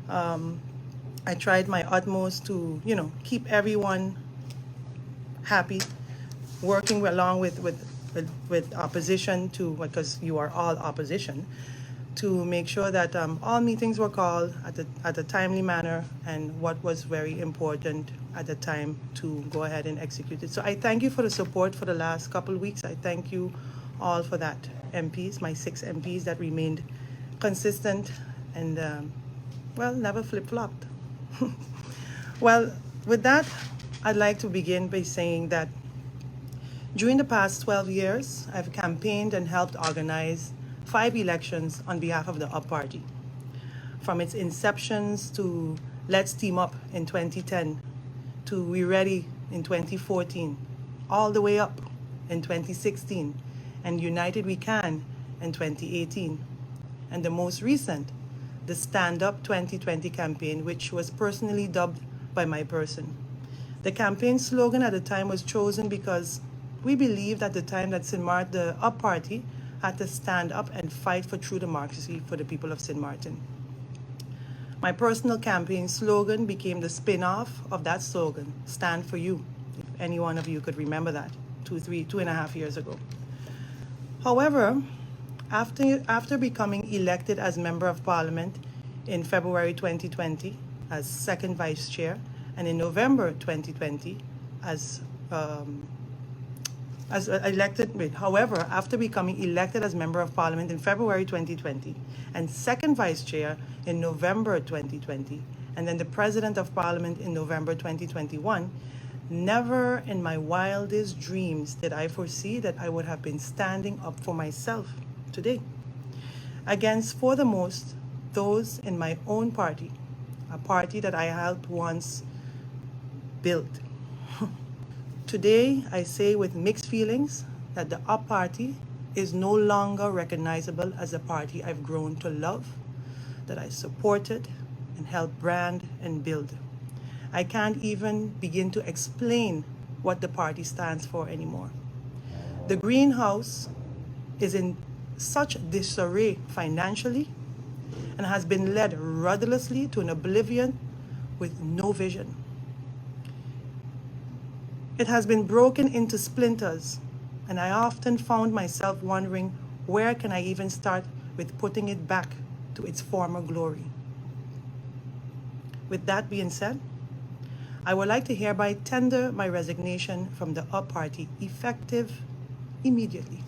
I tried my utmost to, keep everyone happy, working along with opposition because you are all opposition, to make sure that all meetings were called at a timely manner, and what was very important at the time to go ahead and execute it. So I thank you for the support for the last couple of weeks. I thank you all for that. MPs, my 6 MPs that remained consistent and, never flip-flopped. Well, with that, I'd like to begin by saying that during the past 12 years, I've campaigned and helped organize 5 elections on behalf of the UP Party. From its inceptions to Let's Team Up in 2010, to We Ready in 2014, all the way up in 2016, and United We Can in 2018. And the most recent, the Stand Up 2020 campaign, which was personally dubbed by my person. The campaign slogan at the time was chosen because we believed at the time that the UP Party had to stand up and fight for true democracy for the people of St. Maarten. My personal campaign slogan became the spin-off of that slogan, Stand for You, if any one of you could remember that, 2.5 years ago. However, after becoming elected as Member of Parliament in February 2020 as second Vice Chair, and in November 2020 after becoming elected as Member of Parliament in February 2020 and second Vice Chair in November 2020, and then the President of Parliament in November 2021, never in my wildest dreams did I foresee that I would have been standing up for myself today, against, for the most, those in my own party, a party that I helped once build. Today, I say with mixed feelings that the UP Party is no longer recognizable as a party I've grown to love, that I supported and helped brand and build. I can't even begin to explain what the party stands for anymore. The greenhouse is in such disarray financially and has been led rudderlessly to an oblivion with no vision. It has been broken into splinters, and I often found myself wondering, where can I even start with putting it back to its former glory? With that being said, I would like to hereby tender my resignation from the UP Party, effective immediately.